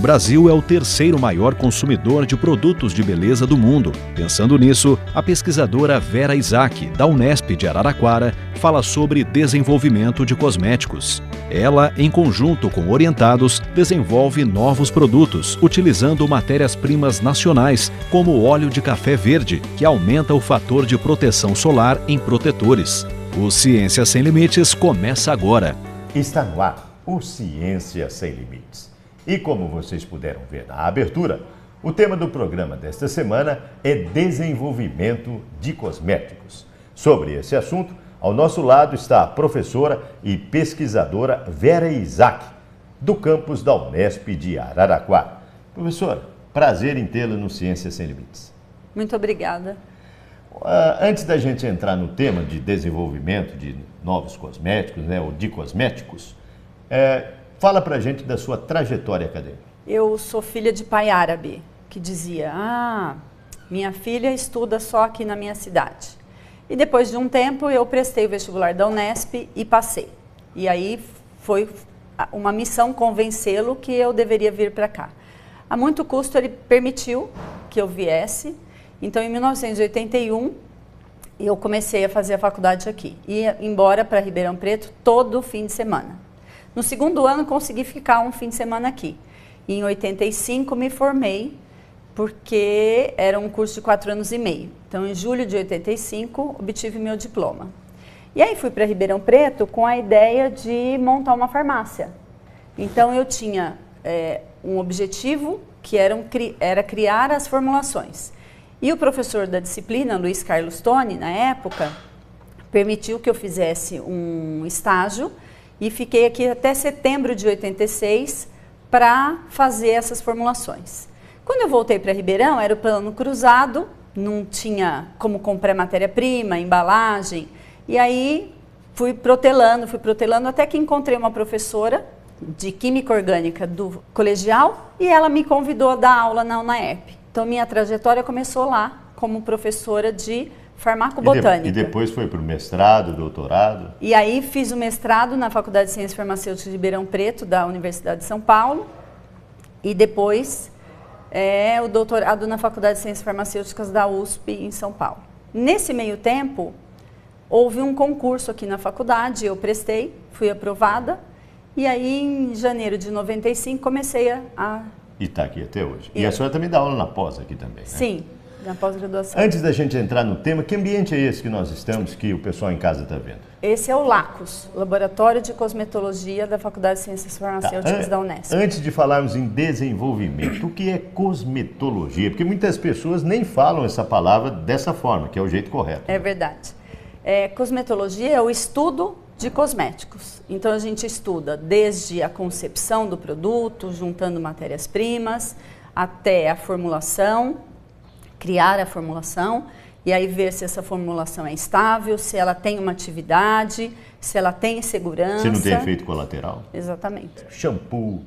Brasil é o terceiro maior consumidor de produtos de beleza do mundo. Pensando nisso, a pesquisadora Vera Isaac, da Unesp de Araraquara, fala sobre desenvolvimento de cosméticos. Ela, em conjunto com orientados, desenvolve novos produtos, utilizando matérias-primas nacionais, como o óleo de café verde, que aumenta o fator de proteção solar em protetores. O Ciência Sem Limites começa agora. Está no ar o Ciência Sem Limites. E como vocês puderam ver na abertura, o tema do programa desta semana é desenvolvimento de cosméticos. Sobre esse assunto, ao nosso lado está a professora e pesquisadora Vera Isaac, do campus da Unesp de Araraquara. Professora, prazer em tê-la no Ciência Sem Limites. Muito obrigada. Antes da gente entrar no tema de desenvolvimento de novos cosméticos, ou de cosméticos, fala pra gente da sua trajetória acadêmica. Eu sou filha de pai árabe, que dizia, minha filha estuda só aqui na minha cidade. E depois de um tempo eu prestei o vestibular da Unesp e passei. E aí foi uma missão convencê-lo que eu deveria vir para cá. A muito custo ele permitiu que eu viesse. Então em 1981 eu comecei a fazer a faculdade aqui. Ia embora para Ribeirão Preto todo fim de semana. No segundo ano consegui ficar um fim de semana aqui. E em 85 me formei, porque era um curso de 4 anos e meio. Então, em julho de 85, obtive meu diploma. E aí fui para Ribeirão Preto com a ideia de montar uma farmácia. Então, eu tinha um objetivo, que era criar as formulações. E o professor da disciplina, Luiz Carlos Toni, na época, permitiu que eu fizesse um estágio e fiquei aqui até setembro de 86 para fazer essas formulações. Quando eu voltei para Ribeirão, era o plano cruzado, não tinha como comprar matéria-prima, embalagem, e aí fui protelando, até que encontrei uma professora de Química Orgânica do colegial e ela me convidou a dar aula na UNAERP. Então, minha trajetória começou lá, como professora de farmacobotânica. E depois foi para o mestrado, doutorado? E aí fiz o mestrado na Faculdade de Ciências Farmacêuticas de Ribeirão Preto, da Universidade de São Paulo, e depois o doutorado na Faculdade de Ciências Farmacêuticas da USP em São Paulo. Nesse meio tempo, houve um concurso aqui na faculdade, eu prestei, fui aprovada, e aí em janeiro de 95 comecei a... E está aqui até hoje. E a senhora também dá aula na pós aqui também, né? Sim, na pós-graduação. Antes da gente entrar no tema, que ambiente é esse que nós estamos, que o pessoal em casa está vendo? Esse é o LACOS, Laboratório de Cosmetologia da Faculdade de Ciências Farmacêuticas da Unesp. Antes de falarmos em desenvolvimento, o que é cosmetologia? Porque muitas pessoas nem falam essa palavra dessa forma, que é o jeito correto. É verdade. Cosmetologia é o estudo de cosméticos. Então a gente estuda desde a concepção do produto, juntando matérias-primas, até a formulação, criar a formulação, e aí ver se essa formulação é estável, se ela tem uma atividade, se ela tem segurança. Se não tem efeito colateral. Exatamente. Shampoo,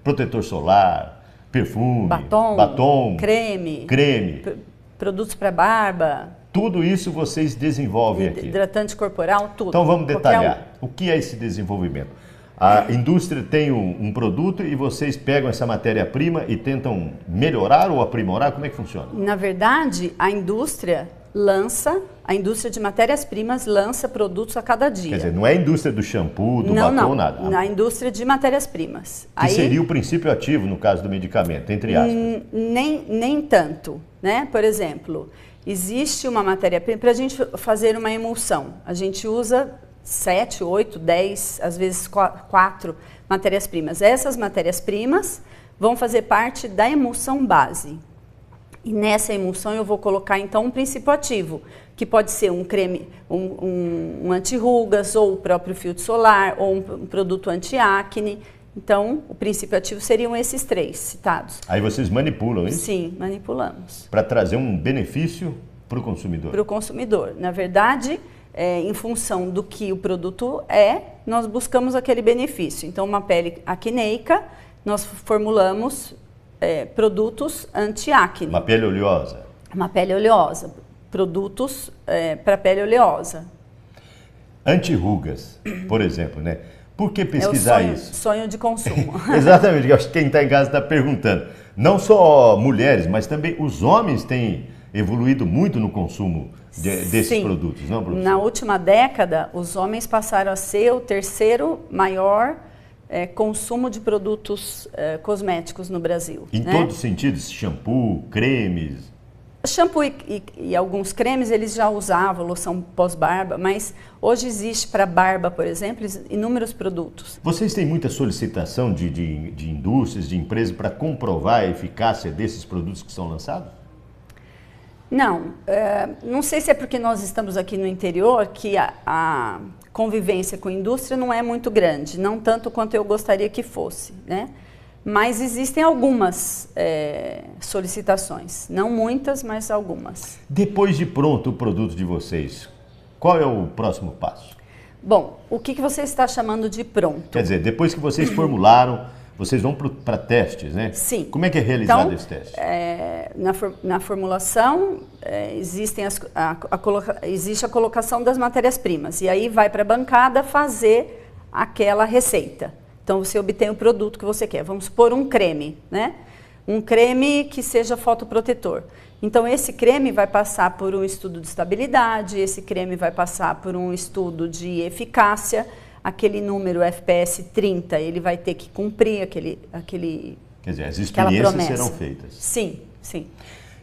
protetor solar, perfume, batom, creme, produtos para barba. Tudo isso vocês desenvolvem aqui. Hidratante corporal, tudo. Então vamos detalhar. O que é esse desenvolvimento? A indústria tem um produto e vocês pegam essa matéria-prima e tentam melhorar ou aprimorar? Como é que funciona? Na verdade, a indústria de matérias-primas lança produtos a cada dia. Quer dizer, não é a indústria do shampoo, do batom, nada. Não, a indústria de matérias-primas. Que seria o princípio ativo no caso do medicamento, entre aspas. Nem tanto, né? Por exemplo, existe uma matéria-prima, para a gente fazer uma emulsão, a gente usa 7, 8, 10, às vezes 4 matérias-primas. Essas matérias-primas vão fazer parte da emulsão base. E nessa emulsão eu vou colocar então um princípio ativo, que pode ser um creme, um anti-rugas, ou o próprio filtro solar, ou um produto anti-acne. Então, o princípio ativo seriam esses 3 citados. Aí vocês manipulam isso? Sim, manipulamos. Para trazer um benefício para o consumidor? Para o consumidor. Na verdade, em função do que o produto nós buscamos aquele benefício. Então, uma pele acneica, nós formulamos produtos anti-acne. Uma pele oleosa? Uma pele oleosa. Produtos para pele oleosa. Anti-rugas, por exemplo, né? Por que pesquisar isso? Sonho de consumo. Exatamente, eu acho que quem está em casa está perguntando. Não só mulheres, mas também os homens têm evoluído muito no consumo desses produtos, não, professor? Na última década, os homens passaram a ser o terceiro maior consumo de produtos cosméticos no Brasil. Em todos os sentidos, shampoo, cremes... Shampoo e alguns cremes eles já usavam, loção pós-barba, mas hoje existe para barba, por exemplo, inúmeros produtos. Vocês têm muita solicitação de indústrias, de empresas para comprovar a eficácia desses produtos que são lançados? Não, não sei se é porque nós estamos aqui no interior que a convivência com a indústria não é muito grande, não tanto quanto eu gostaria que fosse, né? Mas existem algumas solicitações, não muitas, mas algumas. Depois de pronto o produto de vocês, qual é o próximo passo? Bom, o que você está chamando de pronto? Quer dizer, depois que vocês formularam, vocês vão para testes, né? Sim. Como é que é realizado esse teste? Na formulação, existe a colocação das matérias-primas, e aí vai para a bancada fazer aquela receita. Então, você obtém o produto que você quer. Vamos supor um creme, né? Um creme que seja fotoprotetor. Então, esse creme vai passar por um estudo de estabilidade, esse creme vai passar por um estudo de eficácia, aquele número FPS 30, ele vai ter que cumprir aquele Quer dizer, as experiências serão feitas. Sim, sim.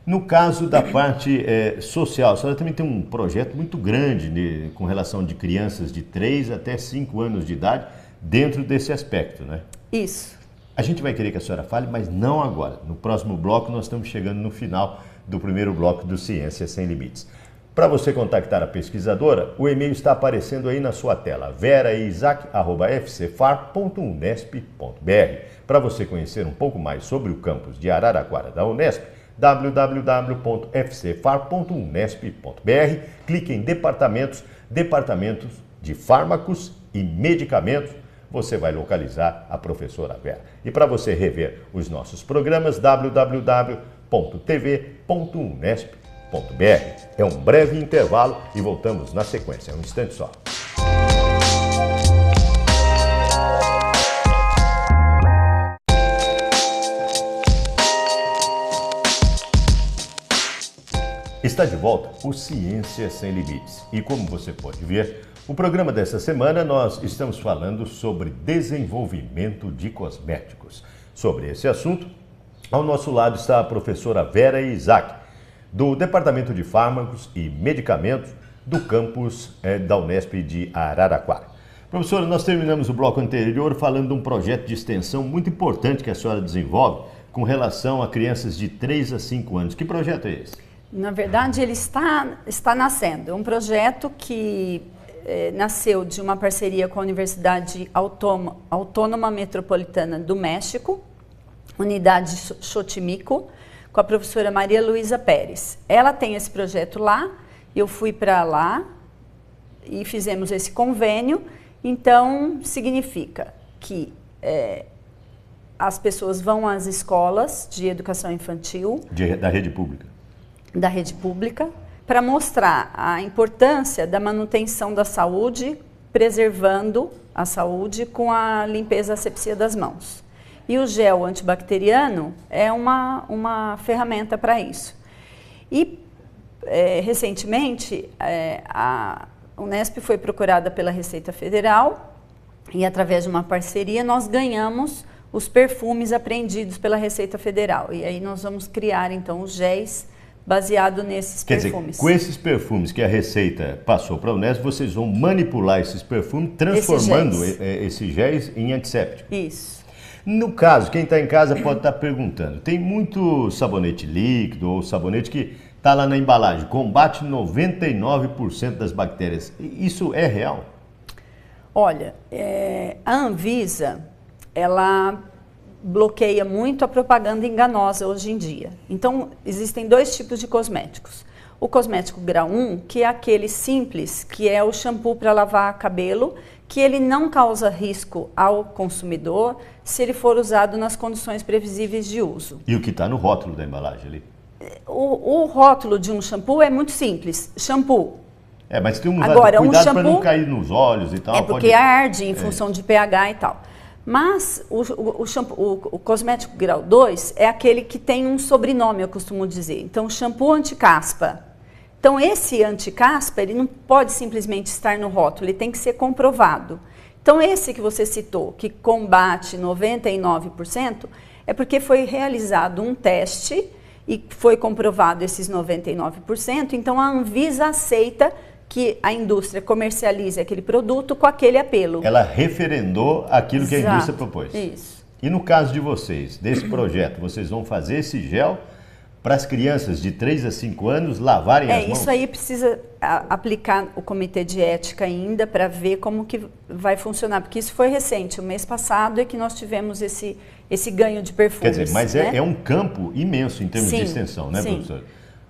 No caso da parte social, a senhora também tem um projeto muito grande com relação de crianças de 3 até 5 anos de idade, dentro desse aspecto, né? Isso. A gente vai querer que a senhora fale, mas não agora. No próximo bloco, nós estamos chegando no final do primeiro bloco do Ciência Sem Limites. Para você contactar a pesquisadora, o e-mail está aparecendo aí na sua tela, veraisaac@fcfar.unesp.br. Para você conhecer um pouco mais sobre o campus de Araraquara da Unesp, www.fcfar.unesp.br. Clique em departamentos de fármacos e medicamentos, você vai localizar a professora Vera. E para você rever os nossos programas, www.tv.unesp.br. É um breve intervalo e voltamos na sequência, um instante só. Está de volta o Ciência Sem Limites. E como você pode ver, o programa dessa semana nós estamos falando sobre desenvolvimento de cosméticos. Sobre esse assunto, ao nosso lado está a professora Vera Isaac, do Departamento de Fármacos e Medicamentos do campus da Unesp de Araraquara. Professora, nós terminamos o bloco anterior falando de um projeto de extensão muito importante que a senhora desenvolve com relação a crianças de 3 a 5 anos. Que projeto é esse? Na verdade, ele está nascendo. É um projeto que nasceu de uma parceria com a Universidade Autônoma Metropolitana do México, Unidade Xochimilco, com a professora Maria Luísa Pérez. Ela tem esse projeto lá, eu fui para lá e fizemos esse convênio. Então, significa que as pessoas vão às escolas de educação infantil da rede pública. Para mostrar a importância da manutenção da saúde, preservando a saúde com a limpeza e asepsia das mãos. E o gel antibacteriano é uma ferramenta para isso. E, recentemente, a Unesp foi procurada pela Receita Federal e, através de uma parceria, nós ganhamos os perfumes apreendidos pela Receita Federal. E aí nós vamos criar, então, os géis baseado nesses perfumes. Quer dizer, com esses perfumes que a Receita passou para a Unesp, vocês vão manipular esses perfumes, transformando esses géis em antisséptico. Isso. No caso, quem está em casa pode estar perguntando, tem muito sabonete líquido ou sabonete que está lá na embalagem, combate 99% das bactérias. Isso é real? Olha, a Anvisa, ela bloqueia muito a propaganda enganosa hoje em dia. Então, existem 2 tipos de cosméticos. O cosmético grau 1, que é aquele simples, que é o shampoo para lavar cabelo, que ele não causa risco ao consumidor se ele for usado nas condições previsíveis de uso. E o que está no rótulo da embalagem ali? O rótulo de um shampoo é muito simples. Shampoo, Mas tem um Agora, cuidado shampoo, para não cair nos olhos e tal. É porque arde em função de pH e tal. Mas o cosmético grau 2 é aquele que tem um sobrenome, eu costumo dizer. Então, shampoo anti-caspa. Então, esse anti-caspa, ele não pode simplesmente estar no rótulo, ele tem que ser comprovado. Então, esse que você citou, que combate 99%, é porque foi realizado um teste e foi comprovado esses 99%, então a Anvisa aceita que a indústria comercialize aquele produto com aquele apelo. Ela referendou aquilo que a Exato, indústria propôs. Isso. E no caso de vocês, desse projeto, vocês vão fazer esse gel para as crianças de 3 a 5 anos lavarem as mãos? Isso aí precisa aplicar o comitê de ética ainda para ver como que vai funcionar, porque isso foi recente, o mês passado é que nós tivemos esse ganho de perfumes. Quer dizer, mas né? é um campo imenso em termos de extensão, né, sim. professor?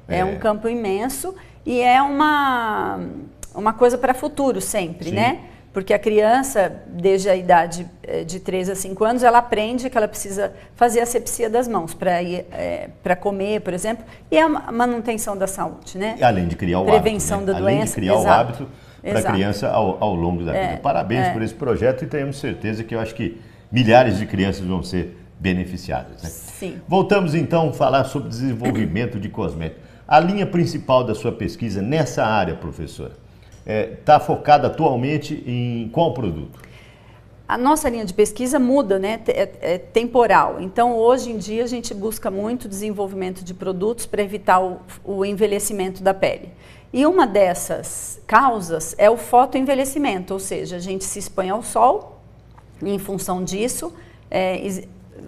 É um campo imenso e é uma coisa para futuro sempre, Sim. né? Porque a criança, desde a idade de 3 a 5 anos, ela aprende que ela precisa fazer asepsia das mãos para comer, por exemplo, e é a manutenção da saúde, né? Além de criar o Prevenção hábito, né? da Além doença. de criar Exato. o hábito para a Exato. criança ao longo da vida. Parabéns por esse projeto e temos certeza que eu acho que milhares de crianças vão ser beneficiadas, né? Sim. Voltamos então a falar sobre desenvolvimento de cosméticos. A linha principal da sua pesquisa nessa área, professora, está focada atualmente em qual produto? A nossa linha de pesquisa muda, né? É temporal. Então, hoje em dia, a gente busca muito desenvolvimento de produtos para evitar o envelhecimento da pele. E uma dessas causas é o fotoenvelhecimento, ou seja, a gente se expõe ao sol e, em função disso,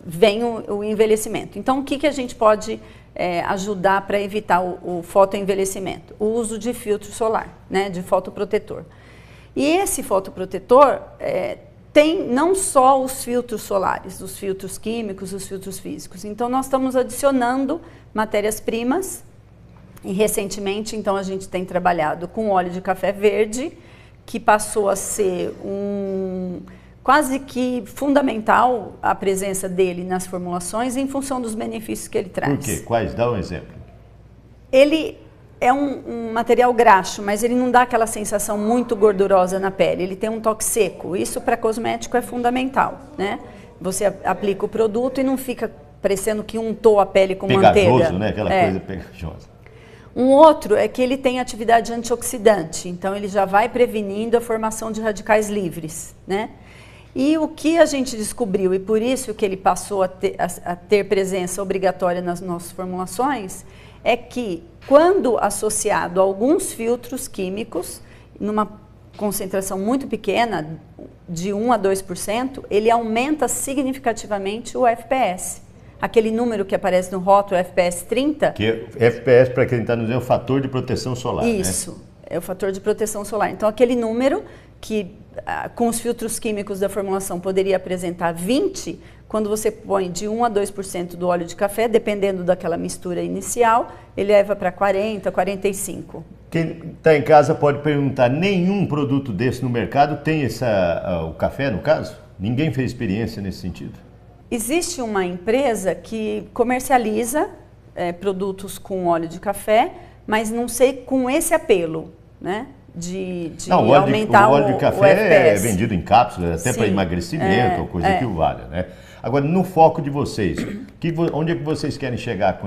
vem o envelhecimento. Então, o que a gente pode ajudar para evitar o fotoenvelhecimento? O uso de filtro solar, né, de fotoprotetor. E esse fotoprotetor tem não só os filtros solares, os filtros químicos, os filtros físicos. Então, nós estamos adicionando matérias-primas e, recentemente, então, a gente tem trabalhado com óleo de café verde, que passou a ser quase que fundamental a presença dele nas formulações em função dos benefícios que ele traz. Por quê? Quais? Dá um exemplo. Ele é um material graxo, mas ele não dá aquela sensação muito gordurosa na pele. Ele tem um toque seco. Isso para cosmético é fundamental, né? Você aplica o produto e não fica parecendo que untou a pele com manteiga. Pegajoso, né? Aquela coisa pegajosa. Um outro é que ele tem atividade antioxidante. Então, ele já vai prevenindo a formação de radicais livres, né? E o que a gente descobriu, e por isso que ele passou a ter presença obrigatória nas nossas formulações, é que quando associado a alguns filtros químicos, numa concentração muito pequena, de 1 a 2%, ele aumenta significativamente o FPS. Aquele número que aparece no rótulo, FPS 30... Que FPS, para quem está nos dizendo, é o fator de proteção solar, Isso, né? É o fator de proteção solar. Então, aquele número que com os filtros químicos da formulação poderia apresentar 20, quando você põe de 1 a 2% do óleo de café, dependendo daquela mistura inicial, ele leva para 40, 45. Quem está em casa pode perguntar, nenhum produto desse no mercado tem o café, no caso? Ninguém fez experiência nesse sentido? Existe uma empresa que comercializa produtos com óleo de café, mas não sei com esse apelo, né? De aumentar o óleo de café é vendido em cápsulas, até para Sim, emagrecimento, ou coisa que o valha, né? Agora, no foco de vocês, onde é que vocês querem chegar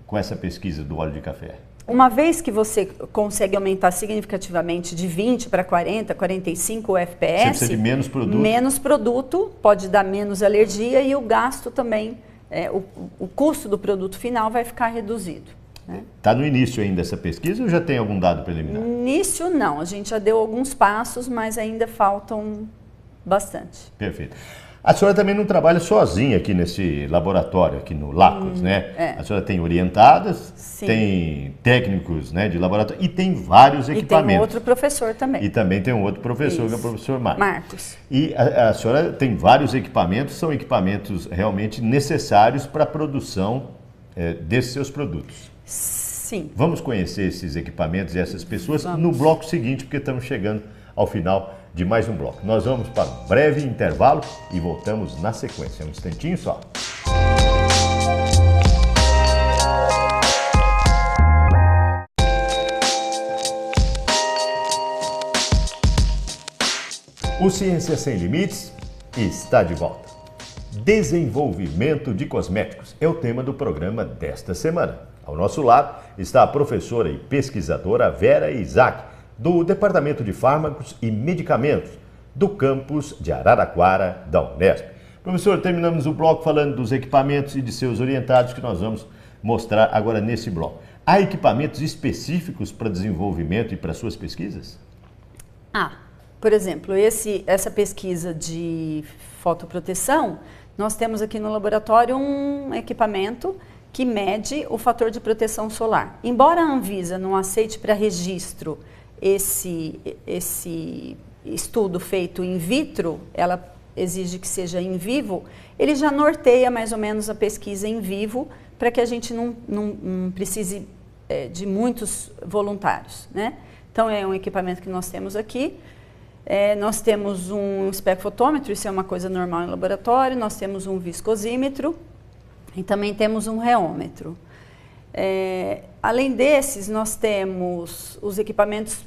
com essa pesquisa do óleo de café? Uma vez que você consegue aumentar significativamente de 20 para 40, 45 o FPS... Você precisa de menos produto? Menos produto, pode dar menos alergia e o gasto também, o custo do produto final vai ficar reduzido. Está no início ainda essa pesquisa ou já tem algum dado preliminar? Início não, a gente já deu alguns passos, mas ainda faltam bastante. Perfeito. A senhora também não trabalha sozinha aqui nesse laboratório, aqui no LACOS, né? A senhora tem orientadas, Sim. tem técnicos, né, de laboratório e tem vários equipamentos. E tem outro professor também. E também tem um outro professor, que é o professor Marcos. E a senhora tem vários equipamentos, são equipamentos realmente necessários para a produção desses seus produtos. Sim. Vamos conhecer esses equipamentos e essas pessoas no bloco seguinte, porque estamos chegando ao final de mais um bloco. Nós vamos para um breve intervalo e voltamos na sequência. Um instantinho só. O Ciência Sem Limites está de volta. Desenvolvimento de cosméticos é o tema do programa desta semana. Ao nosso lado está a professora e pesquisadora Vera Isaac, do Departamento de Fármacos e Medicamentos, do campus de Araraquara, da Unesp. Professor, terminamos o bloco falando dos equipamentos e de seus orientados que nós vamos mostrar agora nesse bloco. Há equipamentos específicos para desenvolvimento e para suas pesquisas? Por exemplo, essa pesquisa de fotoproteção, nós temos aqui no laboratório um equipamento que mede o fator de proteção solar. Embora a Anvisa não aceite para registro esse estudo feito in vitro, ela exige que seja in vivo, ele já norteia mais ou menos a pesquisa em vivo para que a gente não precise de muitos voluntários, né? Então é um equipamento que nós temos aqui. Nós temos um espectrofotômetro, isso é uma coisa normal em laboratório, nós temos um viscosímetro e também temos um reômetro. Além desses, nós temos os equipamentos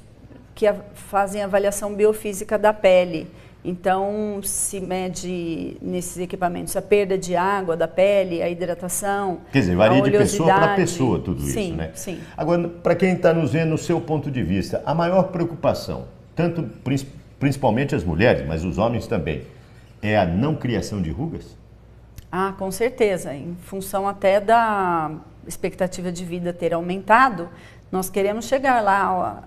que fazem avaliação biofísica da pele. Então, se mede nesses equipamentos a perda de água da pele, a hidratação, quer dizer, varia de pessoa para pessoa tudo sim, isso, né? Sim. Agora, para quem está nos vendo, no seu ponto de vista, a maior preocupação, principalmente as mulheres, mas os homens também, é a não criação de rugas? Com certeza. Em função até da expectativa de vida ter aumentado, nós queremos chegar lá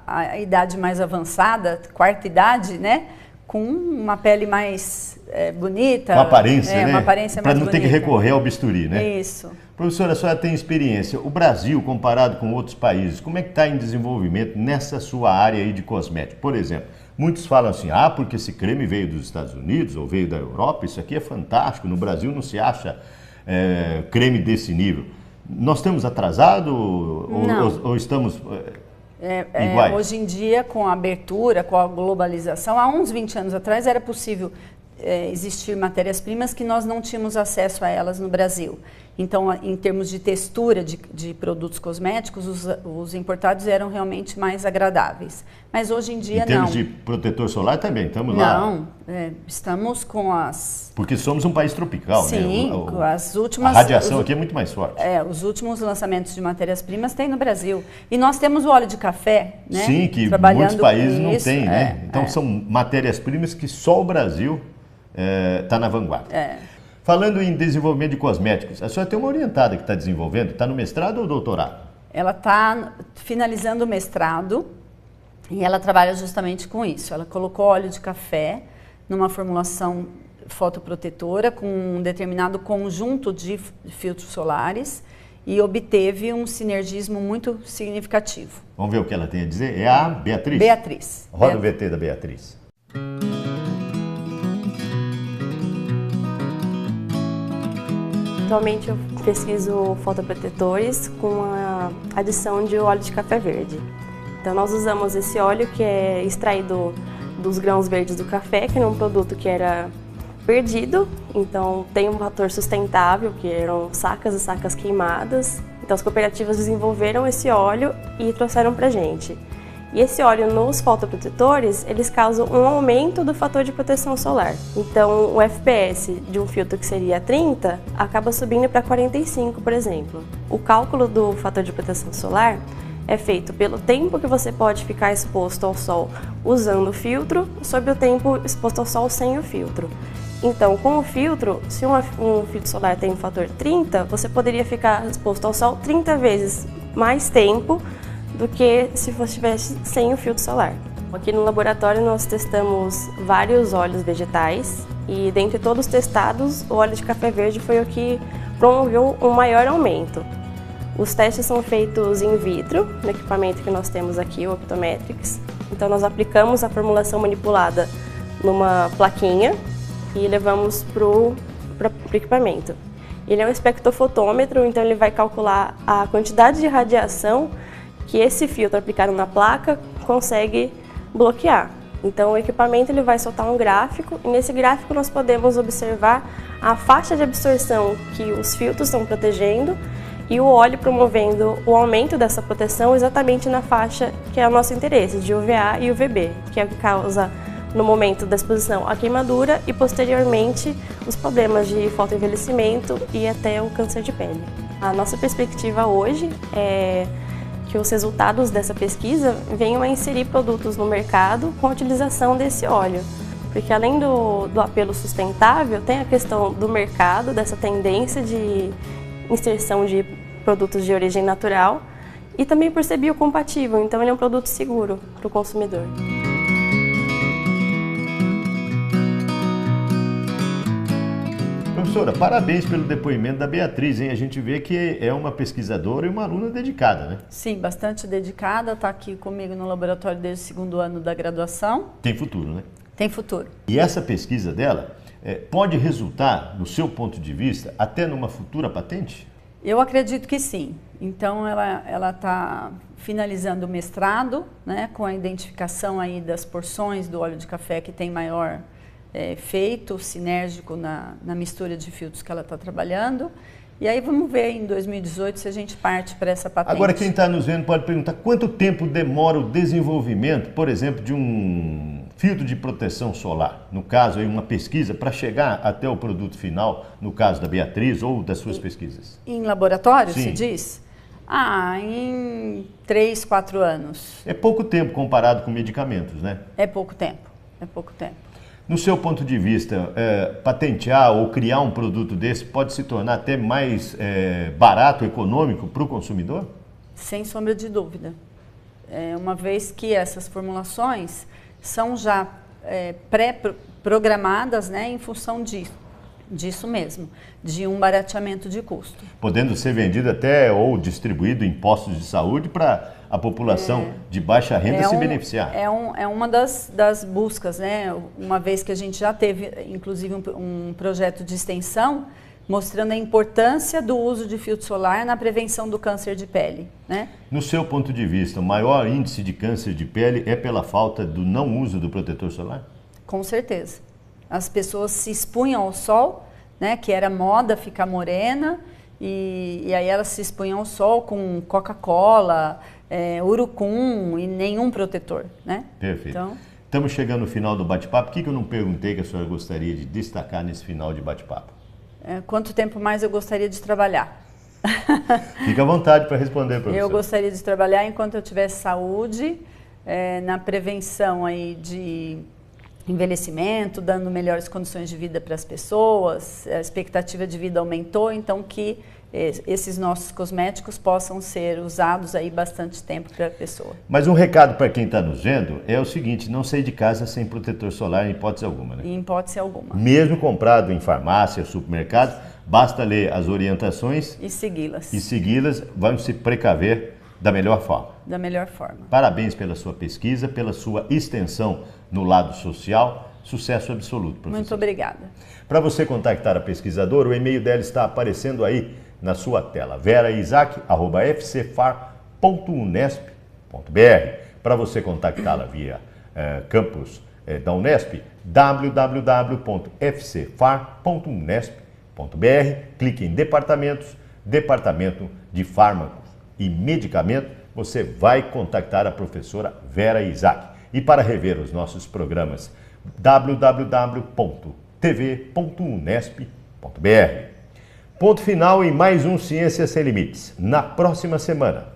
à idade mais avançada, quarta idade, né? Com uma pele mais bonita. Uma aparência, né? Uma aparência mais bonita. Para não ter que recorrer ao bisturi, né? Isso. Professora, a senhora tem experiência. O Brasil, comparado com outros países, como é que está em desenvolvimento nessa sua área aí de cosmético? Por exemplo, muitos falam assim, porque esse creme veio dos Estados Unidos ou veio da Europa, isso aqui é fantástico, no Brasil não se acha creme desse nível. Nós estamos atrasados ou estamos iguais? Hoje em dia, com a abertura, com a globalização, há uns 20 anos atrás era possível existir matérias-primas que nós não tínhamos acesso a elas no Brasil. Então, em termos de textura de produtos cosméticos, os importados eram realmente mais agradáveis. Mas hoje em dia, não. Em termos de protetor solar também, estamos lá? Não, estamos com as... Porque somos um país tropical, sim, né? as últimas... A radiação aqui é muito mais forte. Os últimos lançamentos de matérias-primas tem no Brasil. E nós temos o óleo de café, né? Sim, que muitos países não têm, né? Então, são matérias-primas que só o Brasil está na vanguarda. Falando em desenvolvimento de cosméticos, a senhora tem uma orientada que está desenvolvendo, está no mestrado ou doutorado? Ela está finalizando o mestrado e ela trabalha justamente com isso. Ela colocou óleo de café numa formulação fotoprotetora com um determinado conjunto de filtros solares e obteve um sinergismo muito significativo. Vamos ver o que ela tem a dizer? É a Beatriz? Beatriz. Roda o VT da Beatriz. Atualmente eu pesquiso fotoprotetores com a adição de óleo de café verde. Então nós usamos esse óleo que é extraído dos grãos verdes do café, que é um produto que era perdido, então tem um fator sustentável, que eram sacas e sacas queimadas. Então as cooperativas desenvolveram esse óleo e trouxeram pra gente. E esse óleo nos fotoprotetores, eles causam um aumento do fator de proteção solar. Então, o FPS de um filtro que seria 30, acaba subindo para 45, por exemplo. O cálculo do fator de proteção solar é feito pelo tempo que você pode ficar exposto ao sol usando o filtro, sobre o tempo exposto ao sol sem o filtro. Então, com o filtro, se um filtro solar tem um fator 30, você poderia ficar exposto ao sol 30 vezes mais tempo do que se você estivesse sem o filtro solar. Aqui no laboratório nós testamos vários óleos vegetais e dentre todos testados, o óleo de café verde foi o que promoveu um maior aumento. Os testes são feitos in vitro, no equipamento que nós temos aqui, o Optometrics. Então nós aplicamos a formulação manipulada numa plaquinha e levamos para o equipamento. Ele é um espectrofotômetro, então ele vai calcular a quantidade de radiação que esse filtro aplicado na placa consegue bloquear. Então o equipamento ele vai soltar um gráfico e nesse gráfico nós podemos observar a faixa de absorção que os filtros estão protegendo e o óleo promovendo o aumento dessa proteção exatamente na faixa que é o nosso interesse, de UVA e UVB, que é o que causa no momento da exposição à queimadura e posteriormente os problemas de fotoenvelhecimento e até o câncer de pele. A nossa perspectiva hoje é que os resultados dessa pesquisa venham a inserir produtos no mercado com a utilização desse óleo. Porque além do apelo sustentável, tem a questão do mercado, dessa tendência de inserção de produtos de origem natural e também por ser biocompatível, então ele é um produto seguro para o consumidor. Professora, parabéns pelo depoimento da Beatriz, hein? A gente vê que é uma pesquisadora e uma aluna dedicada, né? Sim, bastante dedicada, está aqui comigo no laboratório desde o 2º ano da graduação. Tem futuro, né? Tem futuro. E essa pesquisa dela pode resultar, no seu ponto de vista, até numa futura patente? Eu acredito que sim. Então, ela está finalizando o mestrado, né, com a identificação aí das porções do óleo de café que tem maior efeito sinérgico na mistura de filtros que ela está trabalhando. E aí vamos ver em 2018 se a gente parte para essa patente. Agora, quem está nos vendo pode perguntar quanto tempo demora o desenvolvimento, por exemplo, de um filtro de proteção solar, no caso aí uma pesquisa, para chegar até o produto final, no caso da Beatriz ou das suas pesquisas? Em laboratório, Sim. se diz? Em 3, 4 anos. É pouco tempo comparado com medicamentos, né? É pouco tempo, é pouco tempo. No seu ponto de vista, patentear ou criar um produto desse pode se tornar até mais barato, econômico para o consumidor? Sem sombra de dúvida. Uma vez que essas formulações são já pré-programadas, né, em função disso mesmo, de um barateamento de custo. Podendo ser vendido até ou distribuído em postos de saúde para a população de baixa renda se beneficiar. É uma das buscas, né? Uma vez que a gente já teve, inclusive, um projeto de extensão mostrando a importância do uso de filtro solar na prevenção do câncer de pele, né? No seu ponto de vista, o maior índice de câncer de pele é pela falta do não uso do protetor solar? Com certeza. As pessoas se expunham ao sol, né? Que era moda ficar morena, e aí elas se expunham ao sol com Coca-Cola, urucum e nenhum protetor, né? Perfeito. Então, estamos chegando no final do bate-papo. O que eu não perguntei que a senhora gostaria de destacar nesse final de bate-papo? Quanto tempo mais eu gostaria de trabalhar? Fica à vontade para responder, professor. Eu gostaria de trabalhar enquanto eu tivesse saúde, na prevenção aí de envelhecimento, dando melhores condições de vida para as pessoas. A expectativa de vida aumentou, então que esses nossos cosméticos possam ser usados aí bastante tempo para a pessoa. Mas um recado para quem está nos vendo é o seguinte: não sair de casa sem protetor solar em hipótese alguma, né? Em hipótese alguma. Mesmo comprado em farmácia, supermercado, basta ler as orientações E segui-las. e segui-las, vamos se precaver da melhor forma. Da melhor forma. Parabéns pela sua pesquisa, pela sua extensão no lado social. Sucesso absoluto, professor. Muito obrigada. Para você contactar a pesquisadora, o e-mail dela está aparecendo aí na sua tela, veraisaac@fcfar.unesp.br. Para você contactá-la via campus da Unesp, www.fcfar.unesp.br. Clique em departamentos, departamento de fármacos e medicamento. Você vai contactar a professora Vera Isaac. E para rever os nossos programas, www.tv.unesp.br. Ponto final em mais um Ciência Sem Limites. Na próxima semana,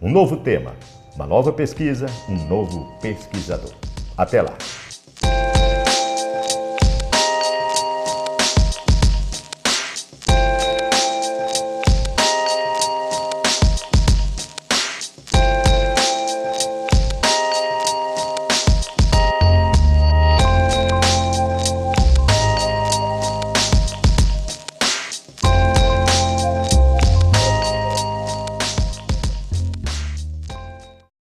um novo tema, uma nova pesquisa, um novo pesquisador. Até lá!